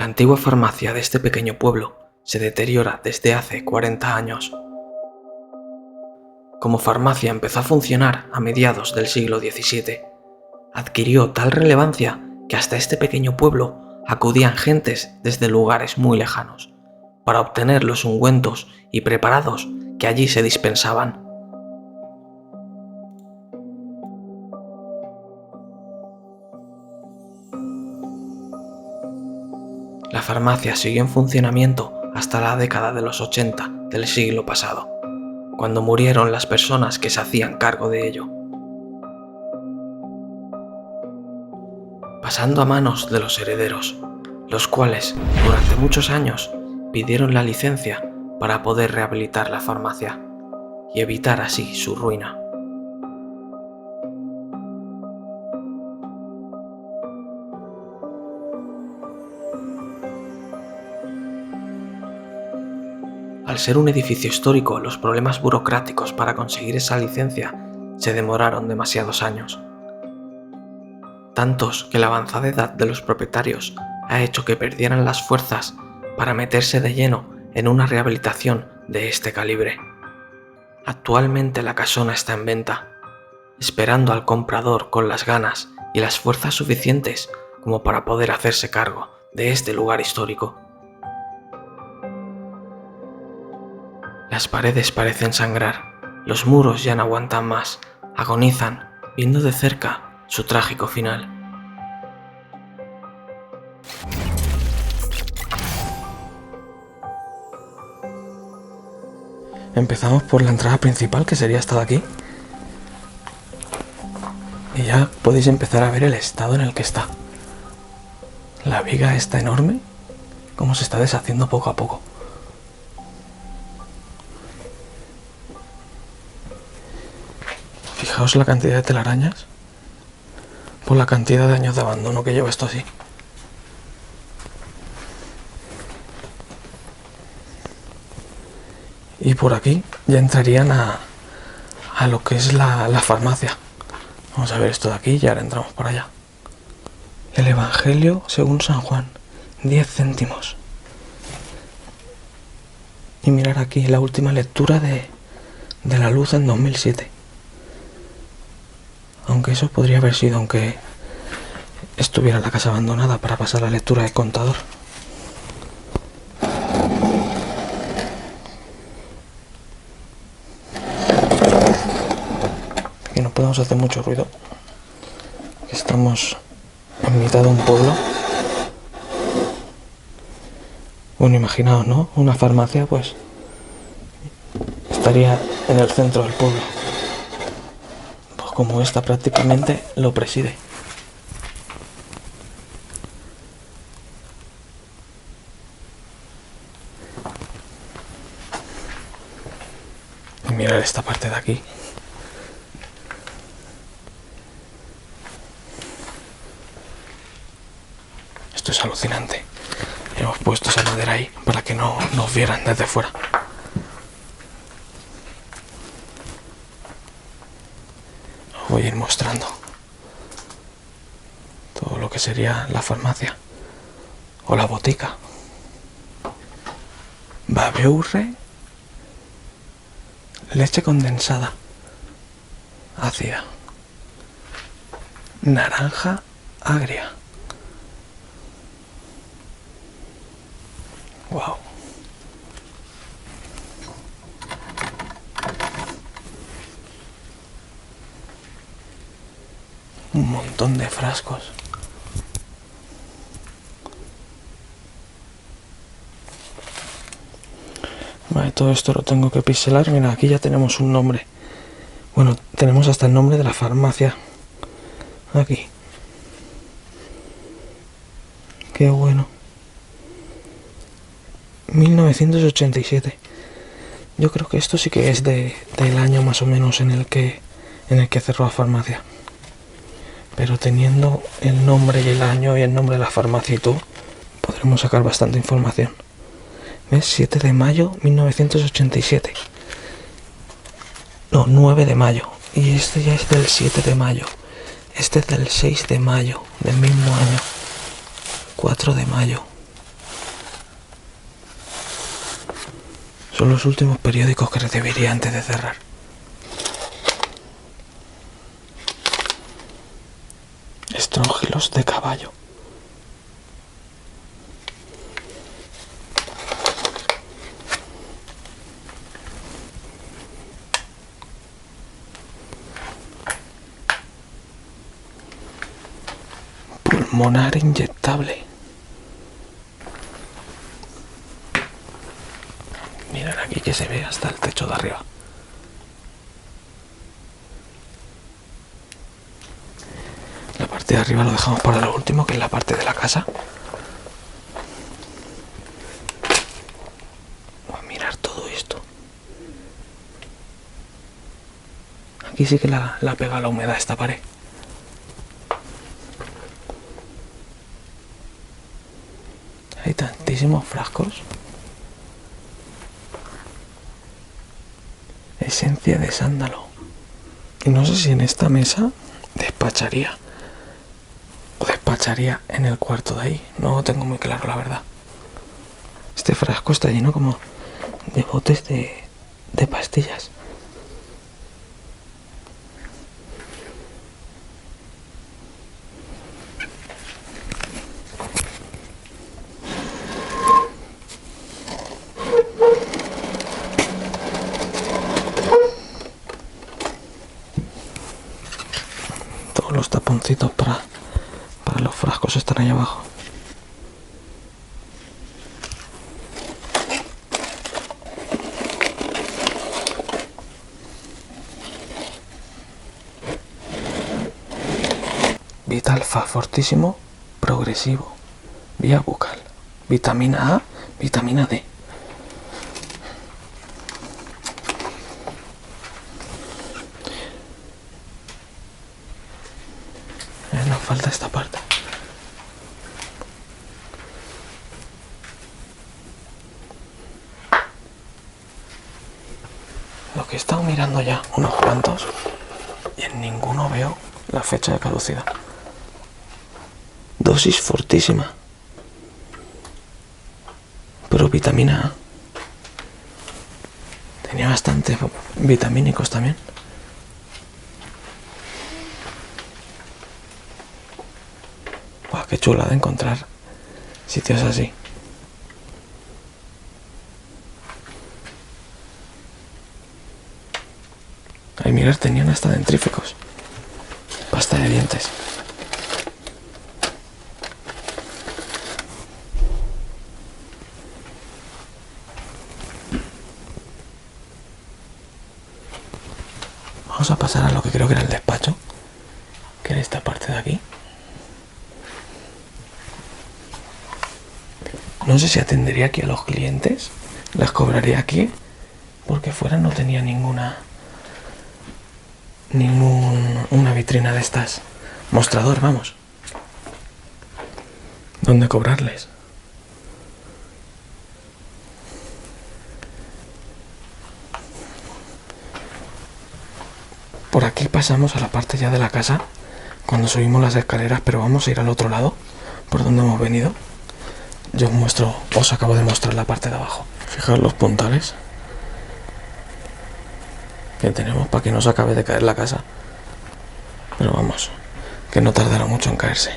La antigua farmacia de este pequeño pueblo se deteriora desde hace 40 años. Como farmacia empezó a funcionar a mediados del siglo XVII. Adquirió tal relevancia que hasta este pequeño pueblo acudían gentes desde lugares muy lejanos para obtener los ungüentos y preparados que allí se dispensaban. La farmacia siguió en funcionamiento hasta la década de los 80 del siglo pasado, cuando murieron las personas que se hacían cargo de ello, pasando a manos de los herederos, los cuales durante muchos años pidieron la licencia para poder rehabilitar la farmacia y evitar así su ruina. Al ser un edificio histórico, los problemas burocráticos para conseguir esa licencia se demoraron demasiados años. Tantos que la avanzada edad de los propietarios ha hecho que perdieran las fuerzas para meterse de lleno en una rehabilitación de este calibre. Actualmente la casona está en venta, esperando al comprador con las ganas y las fuerzas suficientes como para poder hacerse cargo de este lugar histórico. Las paredes parecen sangrar, los muros ya no aguantan más, agonizan viendo de cerca su trágico final. Empezamos por la entrada principal, que sería esta de aquí. Y ya podéis empezar a ver el estado en el que está. La viga está enorme, como se está deshaciendo poco a poco. Fijaos la cantidad de telarañas por la cantidad de años de abandono que lleva esto así. Y por aquí ya entrarían a lo que es la farmacia. Vamos a ver esto de aquí y ahora entramos por allá. El Evangelio según San Juan, 10 céntimos. Y mirar aquí la última lectura de la luz en 2007. Aunque eso podría haber sido aunque estuviera la casa abandonada para pasar la lectura del contador. Aquí no podemos hacer mucho ruido. Estamos en mitad de un pueblo. Bueno, imaginaos, ¿no? Una farmacia, pues, estaría en el centro del pueblo. Pues como esta prácticamente lo preside. Y mirad esta parte de aquí. Esto es alucinante. Hemos puesto esa madera ahí para que no nos vieran desde fuera. Os voy a ir mostrando todo lo que sería la farmacia o la botica. Babeurre, leche condensada, ácida, naranja agria. Wow. Un montón de frascos. Vale, todo esto lo tengo que pixelar. Mira, aquí ya tenemos un nombre. Bueno, tenemos hasta el nombre de la farmacia. Aquí. Qué bueno. 1987. Yo creo que esto sí que es del año más o menos en el que cerró la farmacia. Pero teniendo el nombre y el año y el nombre de la farmacia y todo, podremos sacar bastante información. ¿Ves? 7 de mayo 1987. No, 9 de mayo. Y este ya es del 7 de mayo. Este es del 6 de mayo del mismo año. 4 de mayo. Son los últimos periódicos que recibiría antes de cerrar. Estrógilos de caballo. Pulmonar inyectable. Mirad aquí que se ve hasta el techo de arriba. La parte de arriba lo dejamos para lo último, que es la parte de la casa. Voy a mirar todo esto. Aquí sí que la pega la humedad esta pared. Hay tantísimos frascos. Esencia de sándalo. Y no sé si en esta mesa despacharía. O despacharía en el cuarto de ahí. No lo tengo muy claro, la verdad. Este frasco está lleno como de botes de pastillas. Todos los taponcitos para los frascos están ahí abajo. Vitalfa fortísimo, progresivo, vía bucal, vitamina A, vitamina D. Nos falta esta parte. Lo que he estado mirando ya unos cuantos y en ninguno veo la fecha de caducidad. Dosis fortísima. Pero vitamina A. Tenía bastantes vitamínicos también. Buah, qué chula de encontrar sitios así. Ay, mirad, tenían hasta dentríficos. Pasta de dientes. Vamos a pasar a lo que creo que era el despacho, que era esta parte de aquí. No sé si atendería aquí a los clientes, les cobraría aquí, porque fuera no tenía ninguna vitrina de estas, mostrador, vamos, donde cobrarles. Por aquí pasamos a la parte ya de la casa, cuando subimos las escaleras, pero vamos a ir al otro lado, por donde hemos venido. Yo os acabo de mostrar la parte de abajo. Fijaos los puntales que tenemos para que no se acabe de caer la casa. Pero vamos, que no tardará mucho en caerse.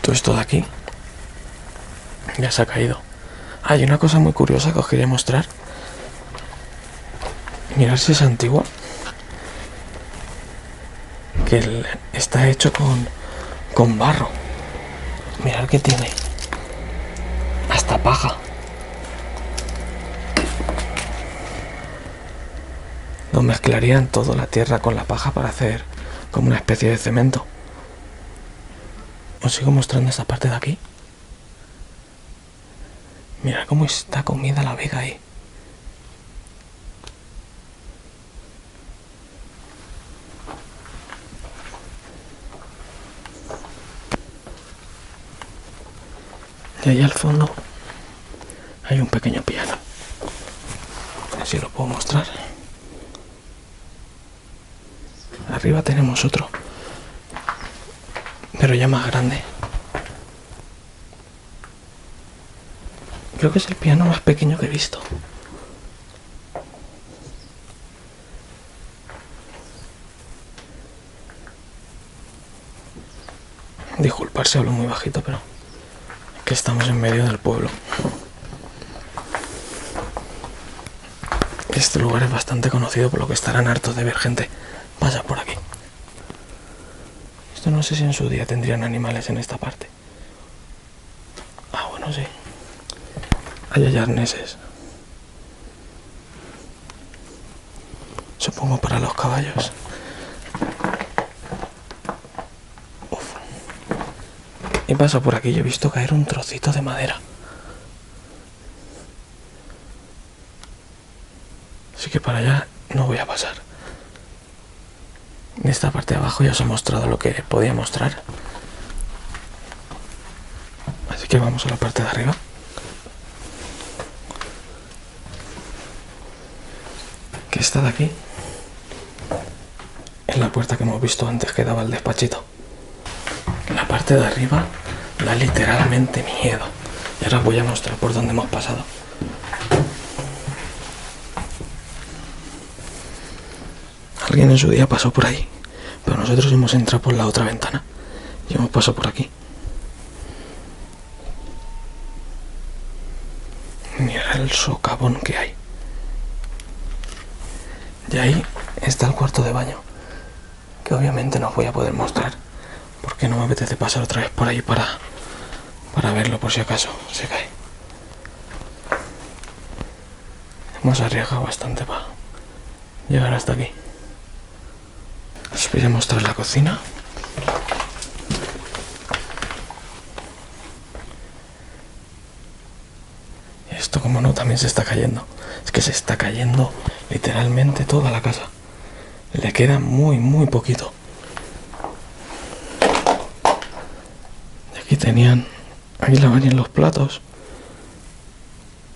Todo esto de aquí ya se ha caído. Hay una cosa muy curiosa que os quería mostrar. Mirad si es antigua. Que está hecho con barro. Mirad que tiene hasta paja. Lo mezclarían toda la tierra con la paja para hacer como una especie de cemento. Os sigo mostrando esta parte de aquí. Mirad cómo está comida la viga ahí. Y allá al fondo hay un pequeño piano. Así lo puedo mostrar. Arriba tenemos otro, pero ya más grande. Creo que es el piano más pequeño que he visto. Disculpar si hablo muy bajito, pero es que estamos en medio del pueblo. Este lugar es bastante conocido, por lo que estarán hartos de ver gente pasar por aquí. Esto no sé si en su día tendrían animales en esta parte. Ah, bueno, sí. Hay arneses. Supongo para los caballos. Uf. Y paso por aquí y he visto caer un trocito de madera. Así que para allá no voy a pasar. En esta parte de abajo ya os he mostrado lo que podía mostrar. Así que vamos a la parte de arriba. Que está de aquí. Es la puerta que hemos visto antes que daba al despachito. La parte de arriba da literalmente miedo. Y ahora os voy a mostrar por dónde hemos pasado. Alguien en su día pasó por ahí, pero nosotros hemos entrado por la otra ventana y hemos pasado por aquí. Mira el socavón que hay. Y ahí está el cuarto de baño, que obviamente no os voy a poder mostrar, porque no me apetece pasar otra vez por ahí para verlo por si acaso se cae. Hemos arriesgado bastante para llegar hasta aquí. Os voy a mostrar la cocina. Y esto, como no, también se está cayendo. Es que se está cayendo literalmente toda la casa. Le queda muy poquito. Y aquí lavarían los platos.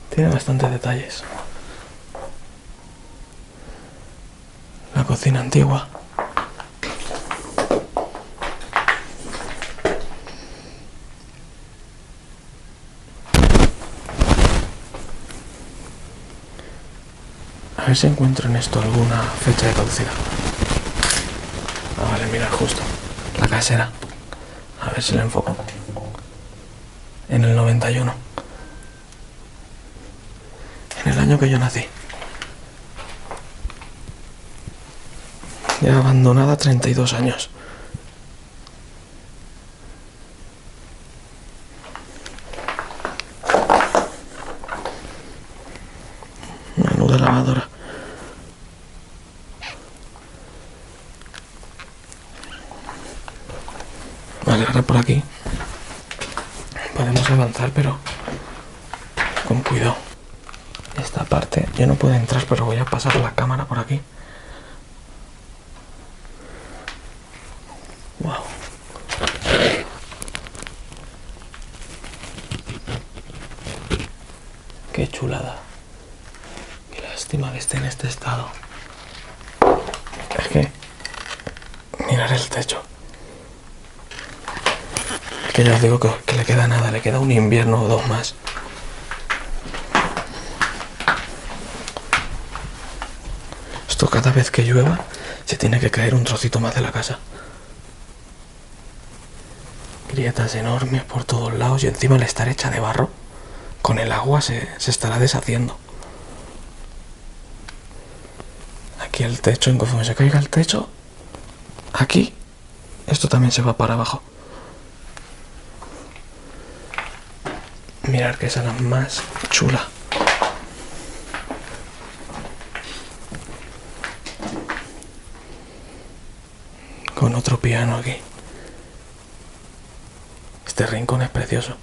Tiene bastantes detalles. La cocina antigua. A ver si encuentro en esto alguna fecha de caducidad. Ah, vale, mira, justo. La casera. A ver si la enfoco. En el 91. En el año que yo nací. Ya abandonada 32 años. Menuda lavadora. Vale, ahora por aquí podemos avanzar, pero con cuidado. Esta parte yo no puedo entrar, pero voy a pasar la cámara por aquí. Wow. Qué chulada. Qué lástima que esté en este estado. Es que mirar el techo. Que ya os digo que le queda nada, le queda un invierno o dos más. Esto cada vez que llueva se tiene que caer un trocito más de la casa. Grietas enormes por todos lados y encima al estar hecha de barro, con el agua se estará deshaciendo. Aquí el techo, en cuanto se caiga el techo, aquí, esto también se va para abajo. Mirad que esa es la más chula. Con otro piano aquí. Este rincón es precioso.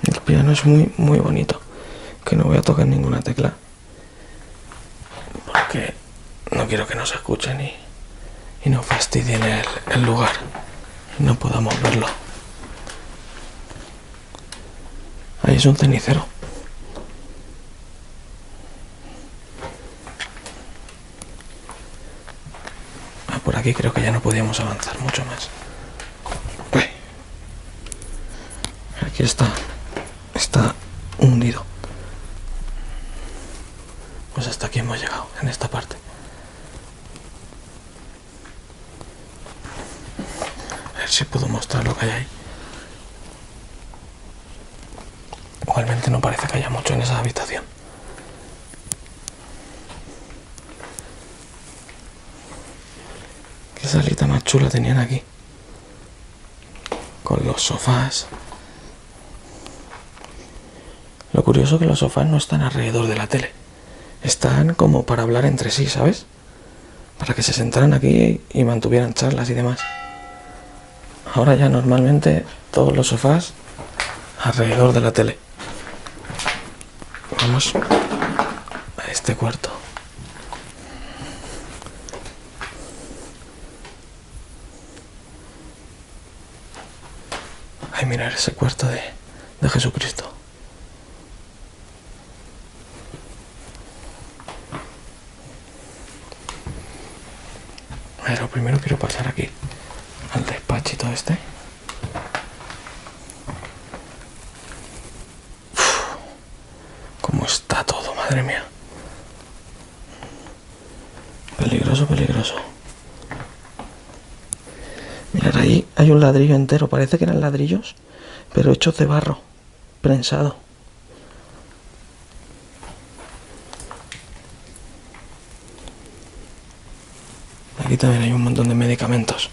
El piano es muy bonito. Que no voy a tocar ninguna tecla. Porque no quiero que nos escuchen y no fastidien el lugar. Y no podamos verlo. Ahí es un cenicero. aquí creo que ya no podíamos avanzar mucho más. Uy. Aquí está hundido. Pues hasta aquí hemos llegado, en esta parte. A ver si puedo mostrar lo que hay ahí. Igualmente no parece que haya mucho en esa habitación. Qué salita más chula tenían aquí. Con los sofás. Lo curioso es que los sofás no están alrededor de la tele. Están como para hablar entre sí, ¿sabes? Para que se sentaran aquí y mantuvieran charlas y demás. Ahora ya normalmente todos los sofás alrededor de la tele. Vamos a este cuarto. Ay, mirar ese cuarto de Jesucristo. A ver, primero quiero pasar aquí al despachito este. Uf, cómo está todo, madre mía. Peligroso, peligroso. Mirad, ahí hay un ladrillo entero. Parece que eran ladrillos, pero hechos de barro, prensado. Aquí también hay un montón de medicamentos.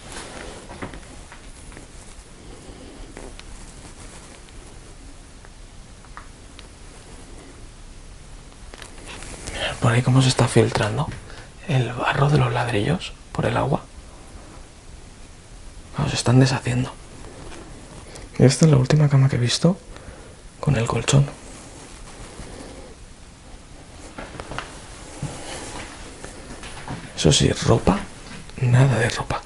Mirad por ahí cómo se está filtrando el barro de los ladrillos por el agua. Se están deshaciendo. Y esta es la última cama que he visto con el colchón. Eso sí, ropa, nada de ropa.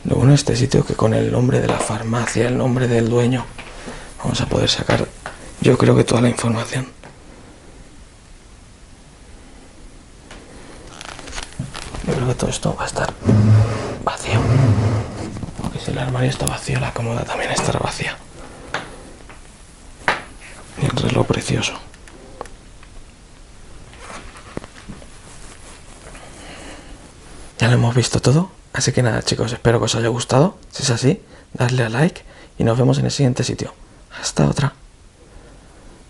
Lo bueno de este sitio es que con el nombre de la farmacia, el nombre del dueño, vamos a poder sacar, yo creo que toda la información. Yo creo que todo esto va a estar vacío. Porque si el armario está vacío, la cómoda también estará vacía. Y el reloj precioso. Ya lo hemos visto todo. Así que nada, chicos, espero que os haya gustado. Si es así, dadle a like y nos vemos en el siguiente sitio. Hasta otra.